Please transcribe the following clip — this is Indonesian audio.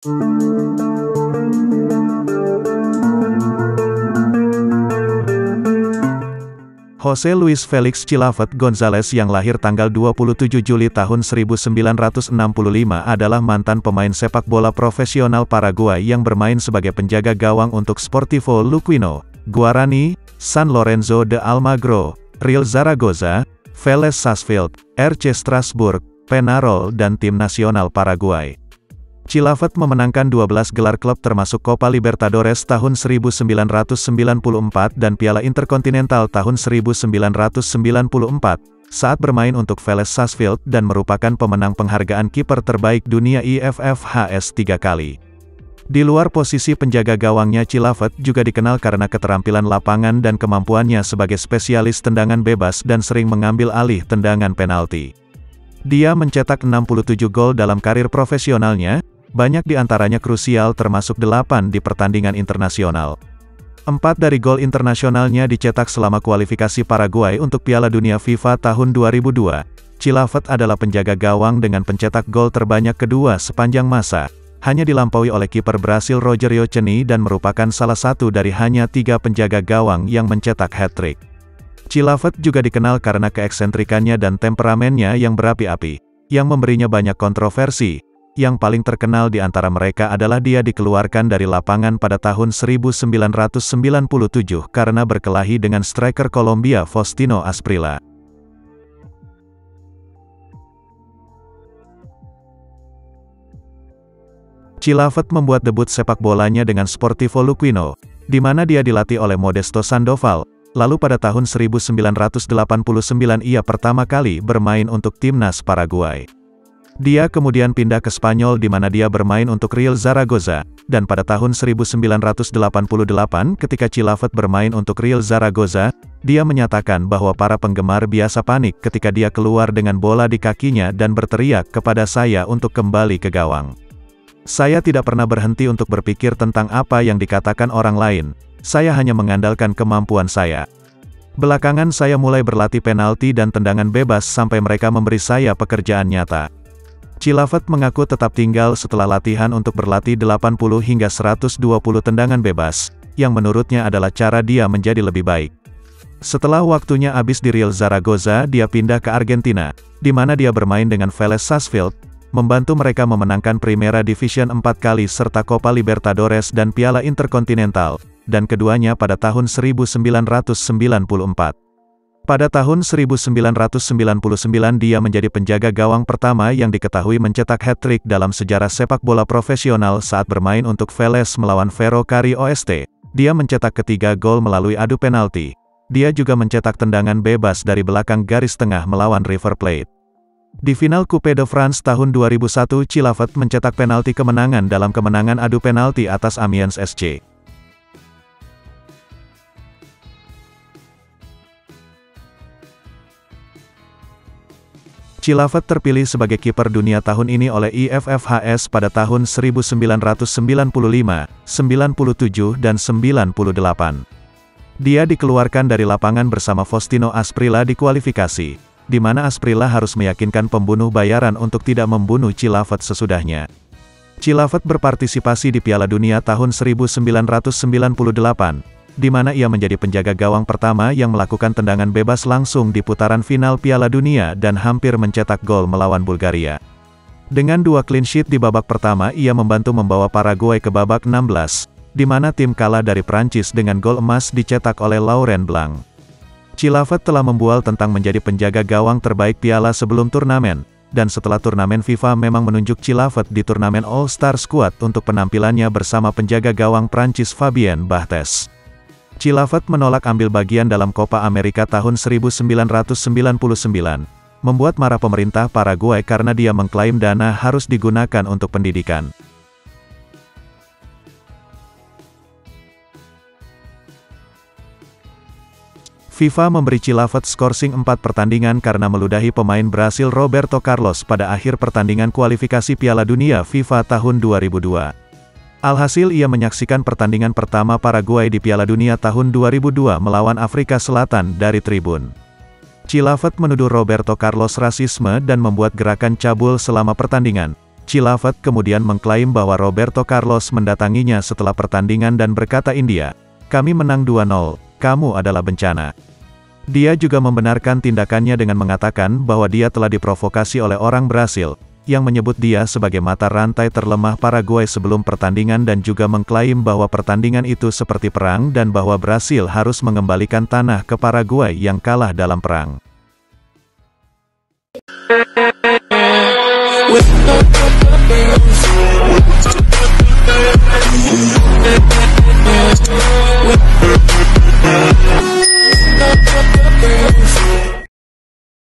Jose Luis Felix Chilavert González yang lahir tanggal 27 Juli tahun 1965 adalah mantan pemain sepak bola profesional Paraguay yang bermain sebagai penjaga gawang untuk Sportivo Luquino, Guarani, San Lorenzo de Almagro, Real Zaragoza, Vélez Sarsfield, RC Strasbourg, Peñarol dan tim nasional Paraguay. Chilavert memenangkan 12 gelar klub termasuk Copa Libertadores tahun 1994 dan Piala Interkontinental tahun 1994, saat bermain untuk Vélez Sarsfield dan merupakan pemenang penghargaan kiper terbaik dunia IFFHS 3 kali. Di luar posisi penjaga gawangnya, Chilavert juga dikenal karena keterampilan lapangan dan kemampuannya sebagai spesialis tendangan bebas dan sering mengambil alih tendangan penalti. Dia mencetak 67 gol dalam karir profesionalnya, banyak di antaranya krusial termasuk 8 di pertandingan internasional. 4 dari gol internasionalnya dicetak selama kualifikasi Paraguay untuk Piala Dunia FIFA tahun 2002. Chilavert adalah penjaga gawang dengan pencetak gol terbanyak kedua sepanjang masa, hanya dilampaui oleh kiper Brasil Rogério Ceni dan merupakan salah satu dari hanya 3 penjaga gawang yang mencetak hat-trick. Chilavert juga dikenal karena keeksentrikannya dan temperamennya yang berapi-api, yang memberinya banyak kontroversi. Yang paling terkenal di antara mereka adalah dia dikeluarkan dari lapangan pada tahun 1997 karena berkelahi dengan striker Kolombia Faustino Asprilla. Chilavert membuat debut sepak bolanya dengan Sportivo Luquino, di mana dia dilatih oleh Modesto Sandoval. Lalu pada tahun 1989 ia pertama kali bermain untuk timnas Paraguay. Dia kemudian pindah ke Spanyol di mana dia bermain untuk Real Zaragoza, dan pada tahun 1988 ketika Chilavert bermain untuk Real Zaragoza, dia menyatakan bahwa para penggemar biasa panik ketika dia keluar dengan bola di kakinya dan berteriak kepada saya untuk kembali ke gawang. Saya tidak pernah berhenti untuk berpikir tentang apa yang dikatakan orang lain, saya hanya mengandalkan kemampuan saya. Belakangan saya mulai berlatih penalti dan tendangan bebas sampai mereka memberi saya pekerjaan nyata. Chilavert mengaku tetap tinggal setelah latihan untuk berlatih 80 hingga 120 tendangan bebas, yang menurutnya adalah cara dia menjadi lebih baik. Setelah waktunya habis di Real Zaragoza, dia pindah ke Argentina, di mana dia bermain dengan Vélez Sarsfield, membantu mereka memenangkan Primera Division 4 kali serta Copa Libertadores dan Piala Interkontinental, dan keduanya pada tahun 1994. Pada tahun 1999 dia menjadi penjaga gawang pertama yang diketahui mencetak hat-trick dalam sejarah sepak bola profesional saat bermain untuk Vélez melawan Ferrocarril Oeste. Dia mencetak ketiga gol melalui adu penalti. Dia juga mencetak tendangan bebas dari belakang garis tengah melawan River Plate. Di final Coupe de France tahun 2001, Chilavert mencetak penalti kemenangan dalam kemenangan adu penalti atas Amiens SC. Chilavert terpilih sebagai kiper dunia tahun ini oleh IFFHS pada tahun 1995, 97 dan 98. Dia dikeluarkan dari lapangan bersama Faustino Asprilla di kualifikasi, di mana Asprilla harus meyakinkan pembunuh bayaran untuk tidak membunuh Chilavert sesudahnya. Chilavert berpartisipasi di Piala Dunia tahun 1998, di mana ia menjadi penjaga gawang pertama yang melakukan tendangan bebas langsung di putaran final Piala Dunia dan hampir mencetak gol melawan Bulgaria. Dengan 2 clean sheet di babak pertama, ia membantu membawa Paraguay ke babak 16, di mana tim kalah dari Prancis dengan gol emas dicetak oleh Laurent Blanc. Chilavert telah membual tentang menjadi penjaga gawang terbaik piala sebelum turnamen, dan setelah turnamen FIFA memang menunjuk Chilavert di turnamen All-Star Squad untuk penampilannya bersama penjaga gawang Prancis Fabien Barthez. Chilavert menolak ambil bagian dalam Copa America tahun 1999, membuat marah pemerintah Paraguay karena dia mengklaim dana harus digunakan untuk pendidikan. FIFA memberi Chilavert skorsing 4 pertandingan karena meludahi pemain Brasil Roberto Carlos pada akhir pertandingan kualifikasi Piala Dunia FIFA tahun 2002. Alhasil ia menyaksikan pertandingan pertama Paraguay di Piala Dunia tahun 2002 melawan Afrika Selatan dari tribun. Chilavert menuduh Roberto Carlos rasisme dan membuat gerakan cabul selama pertandingan. Chilavert kemudian mengklaim bahwa Roberto Carlos mendatanginya setelah pertandingan dan berkata, "India, kami menang 2-0, kamu adalah bencana." Dia juga membenarkan tindakannya dengan mengatakan bahwa dia telah diprovokasi oleh orang Brasil, yang menyebut dia sebagai mata rantai terlemah Paraguay sebelum pertandingan dan juga mengklaim bahwa pertandingan itu seperti perang dan bahwa Brasil harus mengembalikan tanah ke Paraguay yang kalah dalam perang. With